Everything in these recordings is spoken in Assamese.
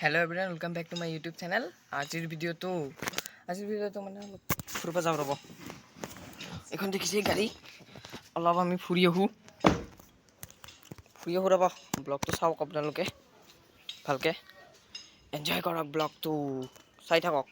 Hello everyone welcome back to my YouTube channel. आजिर भिडिओ तो माने फुरबा जाम रब एखन देखिसे गाड़ी अलप आमी फुरि आहू रब ब्लग तो चाওক आपनालोके भालके एन्जय करक ब्लग तो चाइ थाকক।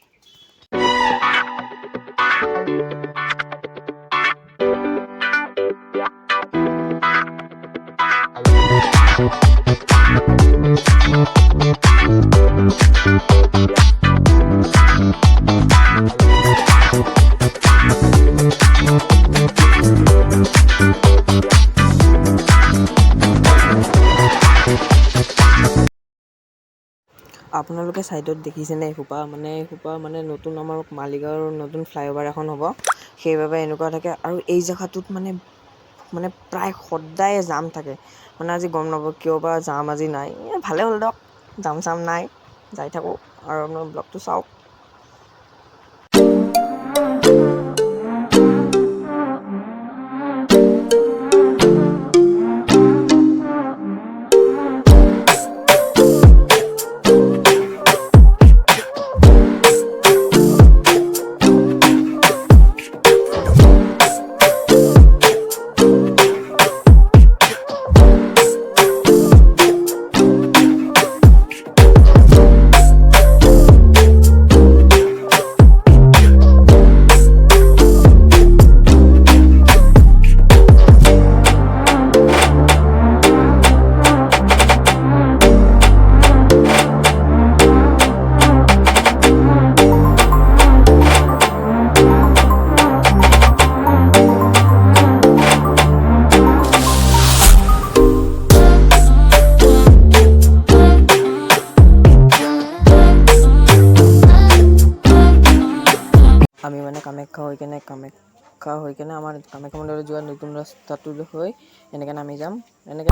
আপোনালোকে সাইডত দেখিছেনে এখোপা মানে নতুন আমাৰ মালিগাঁৱৰ নতুন ফ্লাইঅভাৰ এখন হ'ব, সেইবাবে এনেকুৱা থাকে। আৰু এই জেগাটোত মানে প্ৰায় সদায় জাম থাকে। মানে আজি গম নাপাব কিয় বা জাম আজি নাই। ভালে হ'ল দিয়ক, জাম চাম নাই, যাই থাকোঁ আৰু আপোনাৰ ব্লগটো চাওক। আমি মানে কামাখ্যা হৈ কেনে আমাৰ কামাখ্যা মন্দিৰত যোৱা নতুন ৰাস্তাটো হৈ এনেকৈ নামি যাম। এনেকৈ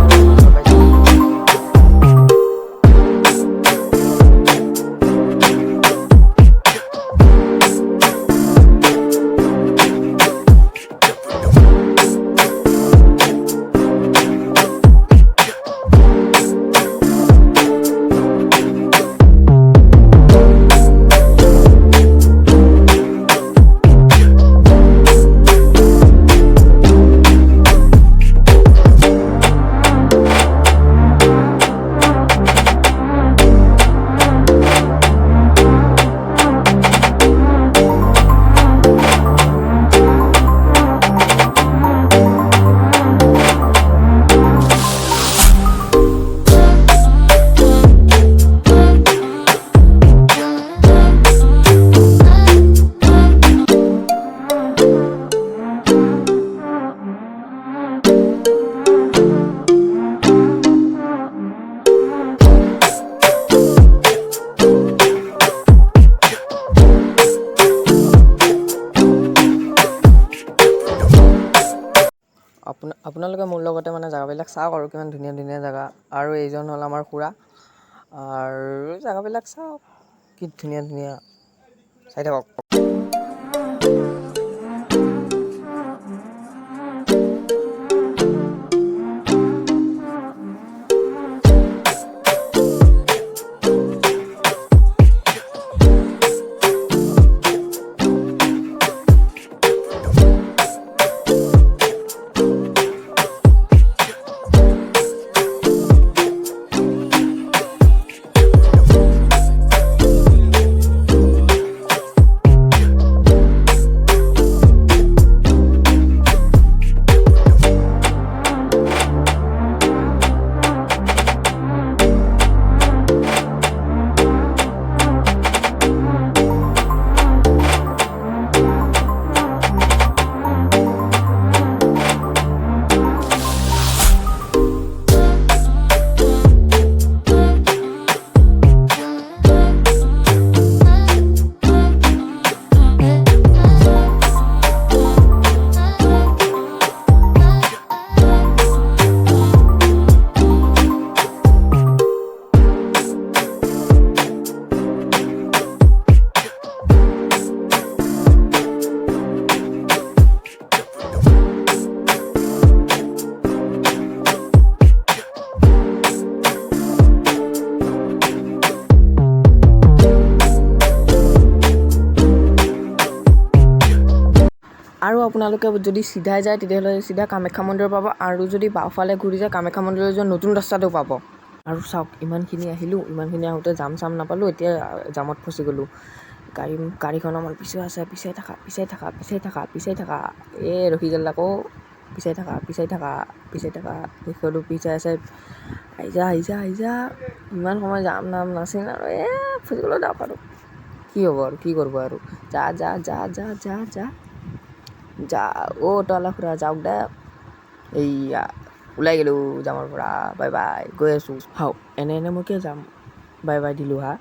আপোনালোকে মোৰ লগতে মানে জেগাবিলাক চাওক আৰু কিমান ধুনীয়া ধুনীয়া জেগা। আৰু এইজন হ'ল আমাৰ খুৰা, আৰু জেগাবিলাক চাওক কি ধুনীয়া ধুনীয়া, চাই থাকক। আপোনালোকে যদি চিধাই যায় তেতিয়াহ'লে চিধা কামাখ্যা মন্দিৰ পাব, আৰু যদি বাওঁফালে ঘূৰি যায় কামাখ্যা মন্দিৰলৈ যোৱা নতুন ৰাস্তাটো পাব। আৰু চাওক, ইমানখিনি আহিলোঁ, ইমানখিনি আহোঁতে জাম চাম নাপালোঁ, এতিয়া জামত ফচি গ'লোঁ। গাড়ীখন আমাৰ পিছুৱাই আছে, পিছাই থাকা ৰখি গ'ল আকৌ, পিছাই থাকা দেখোঁ পিছাই আছে, আহি যা ইমান সময় যাম নাছিল আৰু ফচি গ'লোঁ। যাওক আৰু কি হ'ব আৰু, কি কৰিব আৰু, যা তলা খুৰা যাওক দে। এইয়া ওলাই গ'লোঁ জামৰ পৰা, বাই বাই, গৈ আছোঁ। হাও এনে মই কিয় যাম বাই বাই দিলোঁ হা,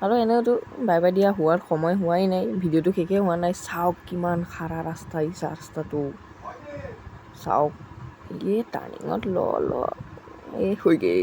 আৰু এনেওতো বাই বাই দিয়া হোৱাৰ সময় হোৱাই নাই, ভিডিঅ'টো শেষেই হোৱা নাই। চাওক কিমান খাৰা ৰাস্তা, ৰাস্তাটো চাওক, টাৰ্ণিঙত হৈ গ'ল।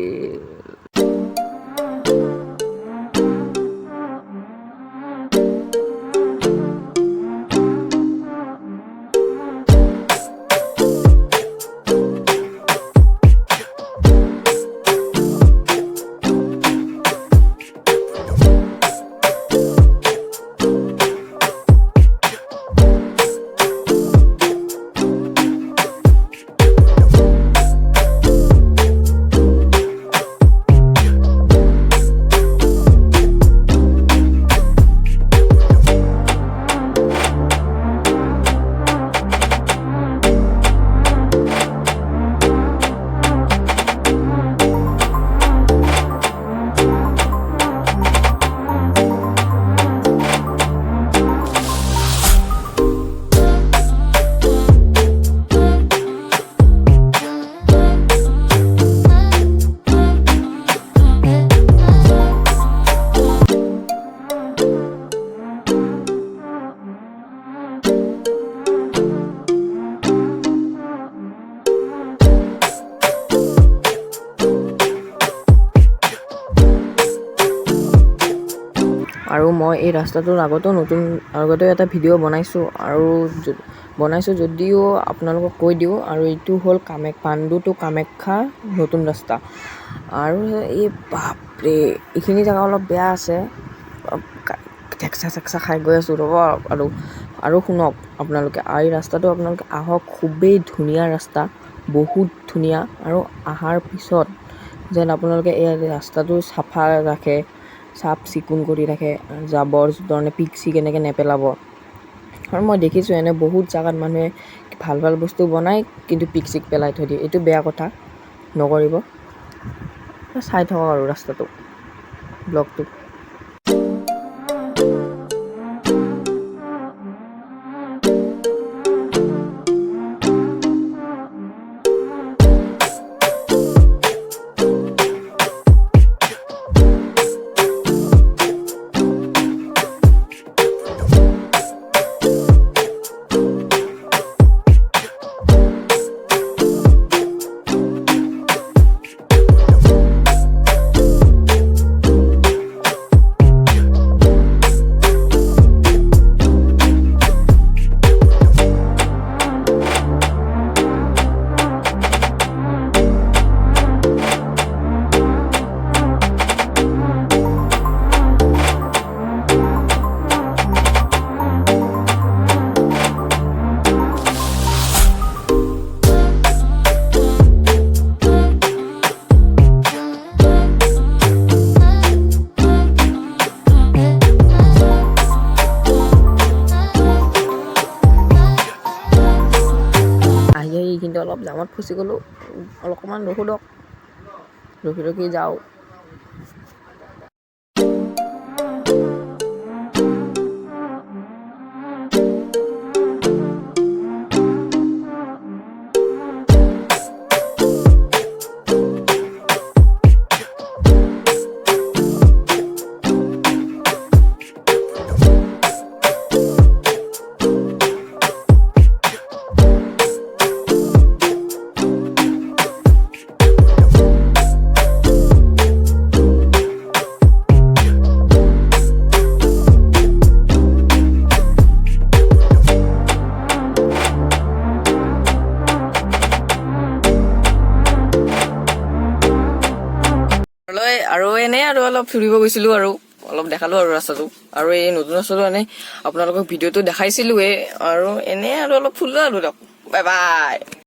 আৰু মই এই ৰাস্তাটোৰ আগতেও এটা ভিডিঅ' বনাইছোঁ যদিও আপোনালোকক কৈ দিওঁ, আৰু এইটো হ'ল পাণ্ডু টু কামাখ্যা নতুন ৰাস্তা। আৰু এই বাপৰে, এইখিনি জেগা অলপ বেয়া আছে, ঠেকচা খাই গৈ আছোঁ ৰ'ব। আৰু শুনক আপোনালোকে, এই ৰাস্তাটো আপোনালোকে আহক, খুবেই ধুনীয়া ৰাস্তা, বহুত ধুনীয়া। আৰু অহাৰ পিছত যেন আপোনালোকে এই ৰাস্তাটো চাফা ৰাখে, চাফ চিকুণ কৰি ৰাখে, জাবৰ জোঁথৰ পিক চিক এনেকৈ নেপেলাব। আৰু মই দেখিছোঁ এনে বহুত জেগাত মানুহে ভাল বস্তু বনাই কিন্তু পিক চিক পেলাই থৈ দিয়ে, এইটো বেয়া কথা, নকৰিব। চাই থাকক আৰু ৰাস্তাটো, ব্লগটো। কিন্তু অলপ জামত ফচি গ'লোঁ, অকণমান ৰখি যাওঁ। আৰু এনেই আৰু অলপ ফুৰিব গৈছিলোঁ, আৰু অলপ দেখালো আৰু ৰাস্তাটো আৰু এই নতুন ৰাস্তাটো এনে আপোনালোকক ভিডিঅ'টো দেখাইছিলোৱে আৰু এনে আৰু অলপ ফুলো আৰু দিয়ক বাই বাই